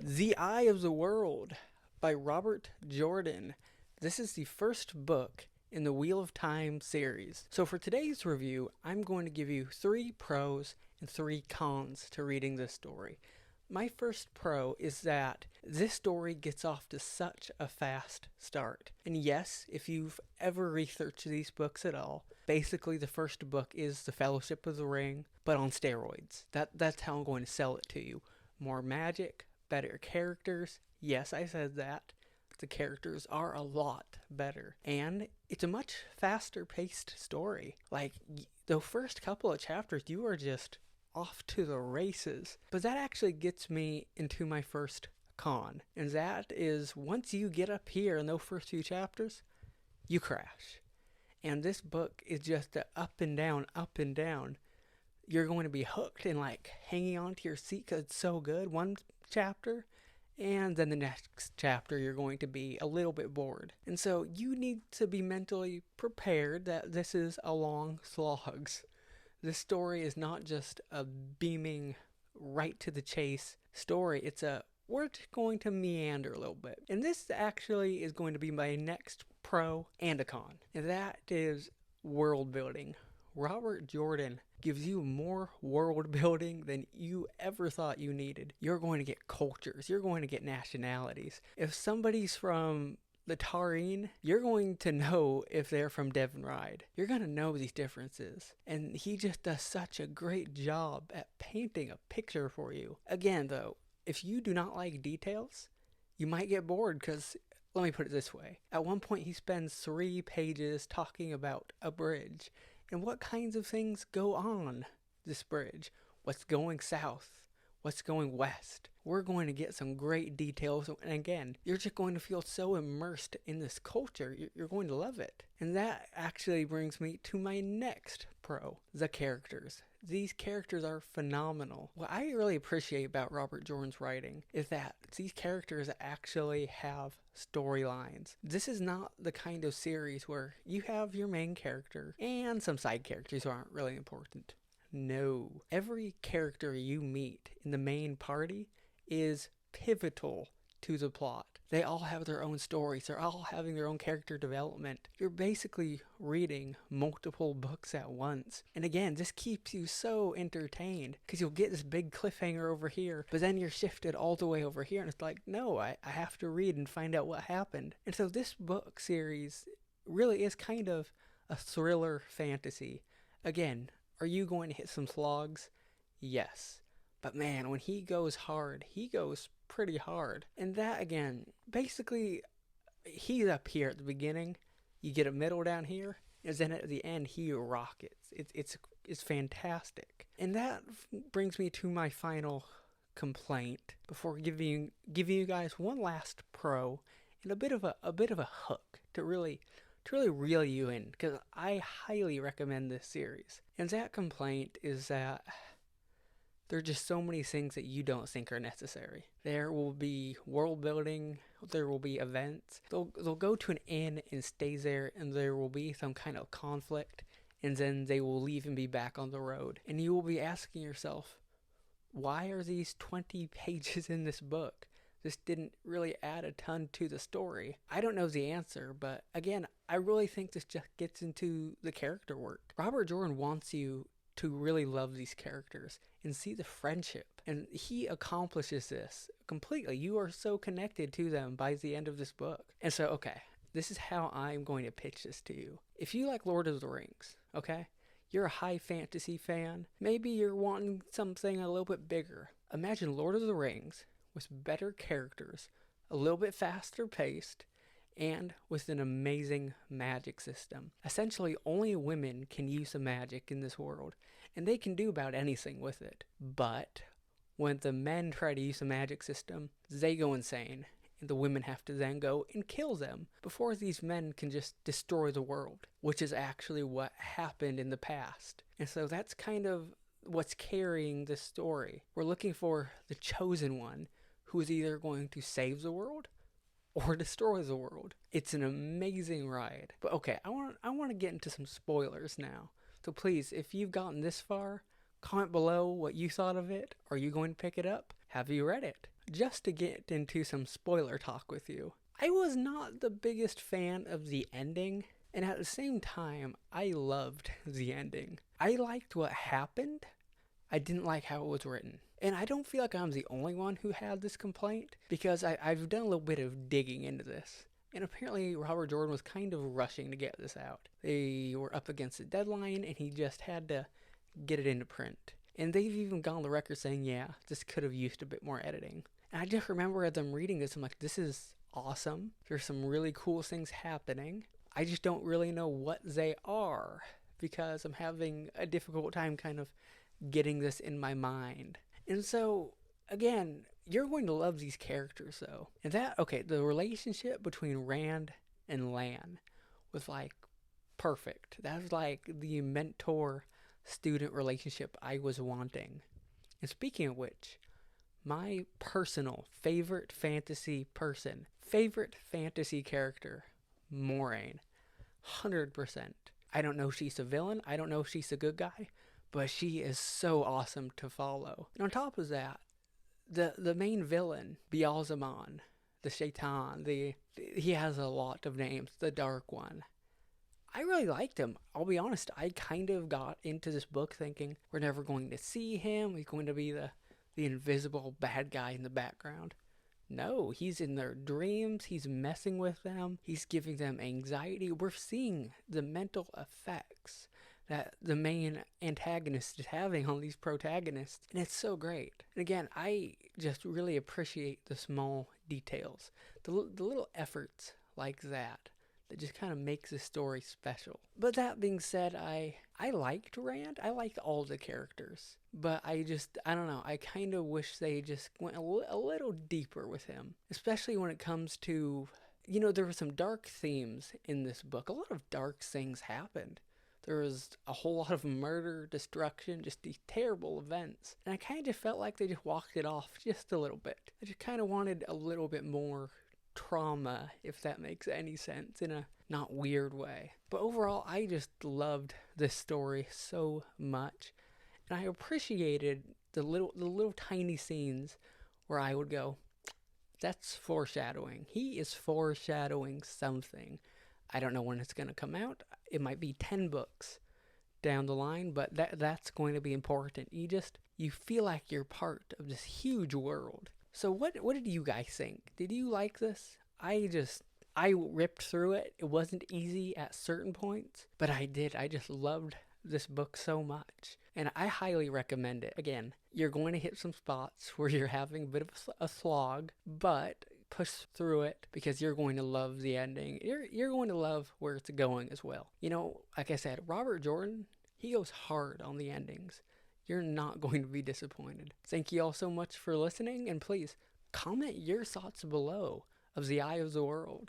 The Eye of the World by Robert Jordan. This is the first book in the Wheel of Time series. So for today's review, I'm going to give you 3 pros and 3 cons to reading this story. My first pro is that this story gets off to such a fast start. And yes, if you've ever researched these books at all, basically the first book is The Fellowship of the Ring, but on steroids. That's how I'm going to sell it to you. More magic, better characters. Yes, I said that. The characters are a lot better. And it's a much faster paced story. Like, the first couple of chapters, you are just off to the races. But that actually gets me into my first con. And that is, once you get up here in those first few chapters, you crash. And this book is just a up and down, up and down. You're going to be hooked and like hanging on to your seat because it's so good one chapter, and then the next chapter you're going to be a little bit bored. And so you need to be mentally prepared that this is a long slog. This story is not just a beaming right to the chase story. It's a we're going to meander a little bit. And this actually is going to be my next pro and a con. And that is world building. Robert Jordan gives you more world building than you ever thought you needed. You're going to get cultures. You're going to get nationalities. If somebody's from the Tareen, you're going to know if they're from Devon Ride. You're going to know these differences. And he just does such a great job at painting a picture for you. Again, though, if you do not like details, you might get bored because, let me put it this way. At one point, he spends 3 pages talking about a bridge and what kinds of things go on this bridge. What's going south? What's going west? We're going to get some great details. And again, you're just going to feel so immersed in this culture. You're going to love it. And that actually brings me to my next pro, the characters. These characters are phenomenal. What I really appreciate about Robert Jordan's writing is that these characters actually have storylines. This is not the kind of series where you have your main character and some side characters who aren't really important. No. Every character you meet in the main party is pivotal to the plot. They all have their own stories. They're all having their own character development. You're basically reading multiple books at once. And again, this keeps you so entertained because you'll get this big cliffhanger over here, but then you're shifted all the way over here and it's like, no, I have to read and find out what happened. And so this book series really is kind of a thriller fantasy. Again, are you going to hit some slogs? Yes. But man, when he goes hard, he goes pretty hard. And that, again, basically, he's up here at the beginning. You get a middle down here, and then at the end, he rockets. It's fantastic. And that brings me to my final complaint before giving you guys one last pro and a bit of a hook to really reel you in, because I highly recommend this series. And that complaint is that there are just so many things that you don't think are necessary. There will be world building, there will be events. They'll go to an inn and stay there, and there will be some kind of conflict, and then they will leave and be back on the road. And you will be asking yourself, why are these 20 pages in this book? This didn't really add a ton to the story. I don't know the answer, but again, I really think this just gets into the character work. Robert Jordan wants you to really love these characters and see the friendship. And he accomplishes this completely. You are so connected to them by the end of this book. And so, okay, this is how I'm going to pitch this to you. If you like Lord of the Rings, okay, you're a high fantasy fan, maybe you're wanting something a little bit bigger. Imagine Lord of the Rings with better characters, a little bit faster paced, and with an amazing magic system. Essentially, only women can use the magic in this world, and they can do about anything with it. But when the men try to use the magic system, they go insane, and the women have to then go and kill them before these men can just destroy the world, which is actually what happened in the past. And so that's kind of what's carrying this story. We're looking for the chosen one who is either going to save the world or destroy the world. It's an amazing ride. But okay, I want to get into some spoilers now. So please, if you've gotten this far, comment below what you thought of it. Are you going to pick it up? have you read it? Just to get into some spoiler talk with you. I was not the biggest fan of the ending, and at the same time, I loved the ending. I liked what happened. I didn't like how it was written. And I don't feel like I'm the only one who had this complaint, because I've done a little bit of digging into this. And apparently Robert Jordan was kind of rushing to get this out. They were up against a deadline, and he just had to get it into print. And they've even gone on the record saying, yeah, this could have used a bit more editing. And I just remember them reading this, I'm like, this is awesome. There's some really cool things happening. I just don't really know what they are, because I'm having a difficult time kind of getting this in my mind. And so, again, you're going to love these characters, though. And the relationship between Rand and Lan was, like, perfect. That was, like, the mentor-student relationship I was wanting. And speaking of which, my personal favorite fantasy character, Moraine. 100%. I don't know if she's a villain. I don't know if she's a good guy. But she is so awesome to follow. And on top of that, the main villain, Beelzemon, the Shaitan, he has a lot of names, the Dark One. I really liked him. I'll be honest, I kind of got into this book thinking we're never going to see him. He's going to be the invisible bad guy in the background. No, he's in their dreams. He's messing with them. He's giving them anxiety. We're seeing the mental effects that the main antagonist is having on these protagonists. And it's so great. And again, I just really appreciate the small details. The little efforts like that just kind of makes the story special. But that being said, I liked Rand. I liked all the characters. But I don't know. I kind of wish they just went a little deeper with him. Especially when it comes to, there were some dark themes in this book. A lot of dark things happened. There was a whole lot of murder, destruction, just these terrible events. And I kind of felt like they just walked it off just a little bit. I just kind of wanted a little bit more trauma, if that makes any sense, in a not weird way. But overall, I just loved this story so much. And I appreciated the little tiny scenes where I would go, that's foreshadowing. He is foreshadowing something. I don't know when it's going to come out. It might be 10 books down the line, but that's going to be important. You feel like you're part of this huge world. So what did you guys think? Did you like this? I ripped through it. It wasn't easy at certain points, but I did. I just loved this book so much, and I highly recommend it. Again, you're going to hit some spots where you're having a bit of a slog, but push through it, because you're going to love the ending. You're going to love where it's going as well. Like I said, Robert Jordan, he goes hard on the endings. You're not going to be disappointed. Thank you all so much for listening, and please comment your thoughts below of The Eye of the World.